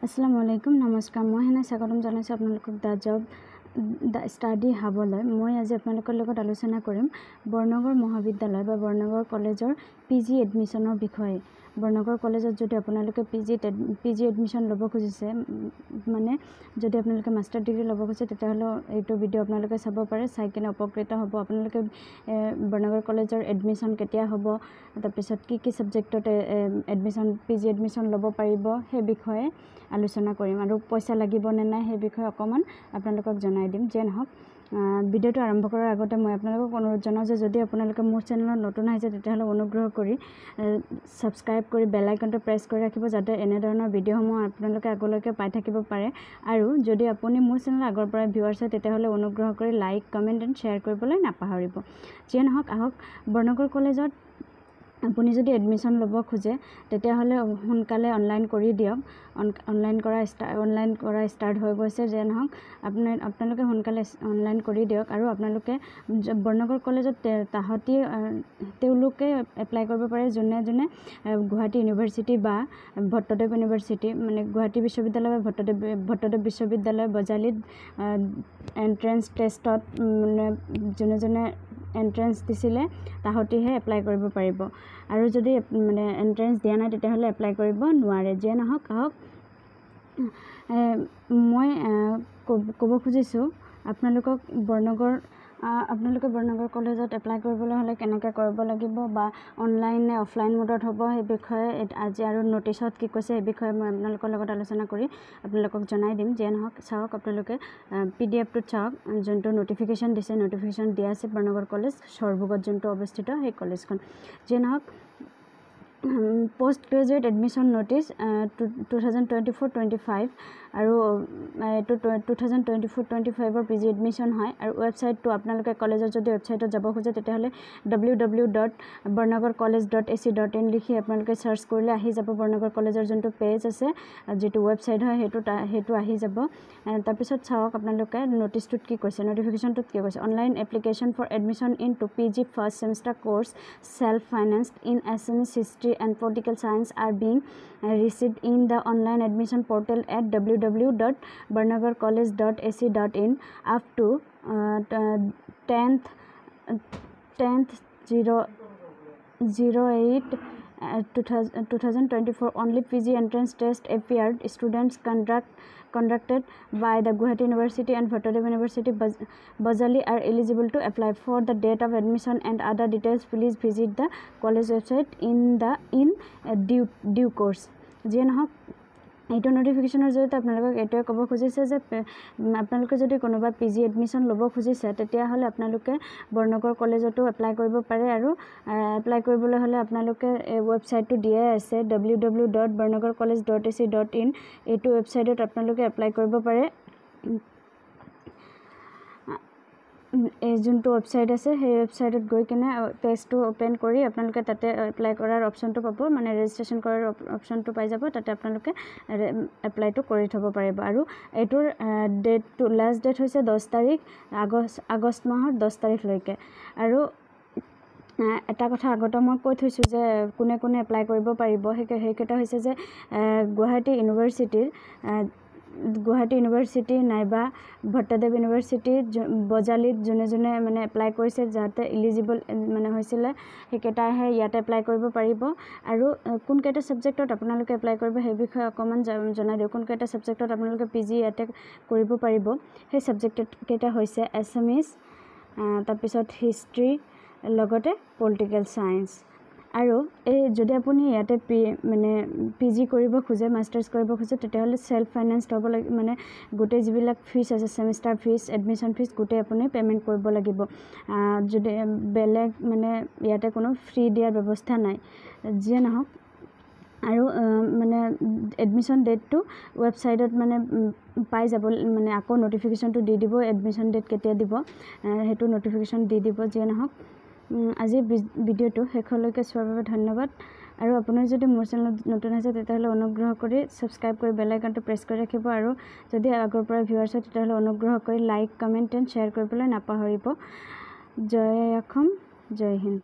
আসসালামু আলাইকুম নমস্কাৰ মই হেনা স্বাগতম জনাইছোঁ আপোনালোকক দ্য ষ্টাডি হাবলৈ। মই আজি আপোনালোকৰ লগত আলোচনা কৰিম বৰনগৰ মহাবিদ্যালয় বা বৰনগৰ কলেজৰ PG এডমিশ্যনৰ বিষয়ে। বৰনগৰ কলেজত যদি আপোনালোকে PG এডমিশ্যন ল'ব খুজিছে, মানে যদি আপোনালোকে মাষ্টাৰ ডিগ্ৰী ল'ব খুজিছে, তেতিয়াহ'লে এইটো ভিডিঅ' আপোনালোকে চাব পাৰে, চাই কিনে উপকৃত হ'ব। আপোনালোকে বৰনগৰ কলেজৰ এডমিশ্যন কেতিয়া হ'ব, তাৰপিছত কি ছাবজেক্টত PG এডমিশ্যন ল'ব পাৰিব, সেই বিষয়ে আলোচনা কৰিম। আৰু পইচা লাগিব নে নাই সেই বিষয়ে অকণমান আপোনালোকক জনাই দিম। যে নহওক, ভিডিঅ'টো আৰম্ভ কৰাৰ আগতে মই আপোনালোকক অনুৰোধ জনাওঁ যে যদি আপোনালোকে মোৰ চেনেলত নতুন আহিছে, তেতিয়াহ'লে অনুগ্ৰহ কৰি ছাবস্ক্ৰাইব কৰি বেল আইকনটো প্ৰেছ কৰি ৰাখিব, যাতে এনেধৰণৰ ভিডিঅ'সমূহ আপোনালোকে আগলৈকে পাই থাকিব পাৰে। আৰু যদি আপুনি মোৰ চেনেল আগৰ পৰাই ভিউৱাৰ্ছ হয়, তেতিয়াহ'লে অনুগ্ৰহ কৰি লাইক, কমেণ্ট এণ্ড শ্বেয়াৰ কৰিবলৈ নাপাহৰিব। যিয়ে নহওক, আহক বৰনগৰ কলেজত আপুনি যদি এডমিশ্যন ল'ব খোজে, তেতিয়াহ'লে সোনকালে অনলাইন কৰি দিয়ক। অনলাইন কৰা ষ্টাৰ্ট হৈ গৈছে। যে নহওক, আপোনালোকে সোনকালে অনলাইন কৰি দিয়ক। আৰু আপোনালোকে বৰনগৰ কলেজত তেওঁলোকে এপ্লাই কৰিব পাৰে যোনে গুৱাহাটী ইউনিভাৰ্চিটি বা ভট্টদেৱ ইউনিভাৰ্চিটি, মানে গুৱাহাটী বিশ্ববিদ্যালয় বা ভট্টদেৱ বিশ্ববিদ্যালয় বজালিত এণ্ট্ৰেঞ্চ টেষ্টত যোনে এণ্ট্ৰেঞ্চ দিছিলে তাহাঁতিহে এপ্লাই কৰিব পাৰিব। আৰু যদি মানে এণ্ট্ৰেঞ্চ দিয়া নাই, তেতিয়াহ'লে এপ্লাই কৰিব নোৱাৰে। যিয়ে নহওক, আহক মই ক'ব খুজিছোঁ আপোনালোকে বৰনগৰ কলেজত এপ্লাই কৰিবলৈ হ'লে কেনেকৈ কৰিব লাগিব বা অনলাইন নে অফলাইন মোডত হ'ব, সেই বিষয়ে আজি আৰু ন'টিছত কি কৈছে সেই বিষয়ে মই আপোনালোকৰ লগত আলোচনা কৰি আপোনালোকক জনাই দিম। যিয়ে নহওক, চাওক, আপোনালোকে PDF-টোত চাওক, যোনটো ন'টিফিকেশ্যন দিছে, ন'টিফিকেশ্যন দিয়া আছে বৰনগৰ কলেজ সৰভোগত যোনটো অৱস্থিত সেই কলেজখন। যিয়ে নহওক, পোষ্ট গ্ৰেজুৱেট এডমিশ্যন ন'টিছ 2024-25 আৰু এইটো 2024-25 PG এডমিশ্যন হয়। আৰু ৱেবছাইটটো আপোনালোকে কলেজত যদি ৱেবছাইটত যাব খোজে, তেতিয়াহ'লে www.barnagarcollege.ac.in লিখি আপোনালোকে চাৰ্চ কৰিলে আহি যাব। বৰনগৰ কলেজৰ যোনটো পেজ আছে, যিটো ৱেবছাইট হয়, সেইটো আহি যাব। তাৰপিছত চাওক আপোনালোকে ন'টিছটোত কি কৈছে, ন'টিফিকেশ্যনটোত কি কৈছে। Online application for admission into PG first semester course self financed in Assamese history and political science are being received in the online admission portal at www.barnagarcollege.ac.in up to 10/08/2024. Only PG entrance test appeared. Students conducted by the Guwahati University and Bhattodev University Bajali are eligible to apply. For the date of admission and other details, please visit the college website in due course. যিয়ে নহওক, এইটো ন'টিফিকেশ্যনৰ জৰিয়তে আপোনালোকক এইটোৱে ক'ব খুজিছে যে আপোনালোকে যদি কোনোবা PG এডমিশ্যন ল'ব খুজিছে, তেতিয়াহ'লে আপোনালোকে বৰনগৰ কলেজতো এপ্লাই কৰিব পাৰে। আৰু এপ্লাই কৰিবলৈ হ'লে আপোনালোকে ৱেবছাইটটো দিয়াই আছে www.barnagarcollege.ac.in। এইটো ৱেবছাইটত আপোনালোকে এপ্লাই কৰিব পাৰে। এই যোনটো ৱেবছাইট আছে, সেই ৱেবছাইটত গৈ কিনে পেজটো অ'পেন কৰি আপোনালোকে তাতে এপ্লাই কৰাৰ অপশ্যনটো পাব, মানে ৰেজিষ্ট্ৰেশ্যন কৰাৰ অপশ্যনটো পাই যাব। তাতে আপোনালোকে এপ্লাইটো কৰি থ'ব পাৰিব। আৰু এইটোৰ লাষ্ট ডেট হৈছে 10 তাৰিখ, আগষ্ট মাহৰ 10 তাৰিখলৈকে। আৰু এটা কথা আগতে মই কৈ থৈছোঁ যে কোনে এপ্লাই কৰিব পাৰিব। সেইকেইটা হৈছে যে গুৱাহাটী ইউনিভাৰ্চিটি নাইবা ভট্টদেৱ ইউনিভাৰ্চিটি বজালিত যোনে মানে এপ্লাই কৰিছে, যাতে ইলিজিবল মানে হৈছিলে, সেইকেইটাহে ইয়াতে এপ্লাই কৰিব পাৰিব। আৰু কোনকেইটা ছাবজেক্টত আপোনালোকে এপ্লাই কৰিব সেই বিষয়ে অকণমান জনাই দিওঁ। কোনকেইটা ছাবজেক্টত আপোনালোকে PG ইয়াতে কৰিব পাৰিব, সেই ছাবজেক্ট কেইটা হৈছে এছামিজ, তাৰপিছত হিষ্ট্ৰী, লগতে পলিটিকেল ছায়েন্স। আৰু যদি আপুনি ইয়াতে PG কৰিব খোজে, মাষ্টাৰ্ছ কৰিব খোজে, তেতিয়াহ'লে চেল্ফ ফাইনেন্সড হ'ব লাগিব। মানে গোটেই যিবিলাক ফিজ আছে, ছেমিষ্টাৰ ফিজ, এডমিশ্যন ফিজ, গোটেই আপুনি পে'মেণ্ট কৰিব লাগিব। যদি বেলেগ মানে ইয়াতে কোনো ফ্ৰী দিয়াৰ ব্যৱস্থা নাই। যিয়ে নহওক, আৰু মানে এডমিশ্যন ডেটটো ৱেবছাইটত মানে পাই যাব, মানে আকৌ ন'টিফিকেশ্যনটো দি দিব, এডমিশ্যন ডেট কেতিয়া দিব সেইটো ন'টিফিকেশ্যন দি দিব। যিয়ে নহওক, আজিৰ ভিডিঅ'টো শেষলৈকে চোৱাৰ বাবে ধন্যবাদ। আৰু আপুনি যদি মোৰ চেনেলত নতুন আছে, তেতিয়াহ'লে অনুগ্ৰহ কৰি ছাবস্ক্ৰাইব কৰি বেল আইকনটো প্ৰেছ কৰি ৰাখিব। আৰু যদি আগৰ পৰা ভিউৱাৰ্ছ হয়, তেতিয়াহ'লে অনুগ্ৰহ কৰি লাইক, কমেণ্ট এণ্ড শ্বেয়াৰ কৰিবলৈ নাপাহৰিব। জয় অসম, জয় হিন্দ।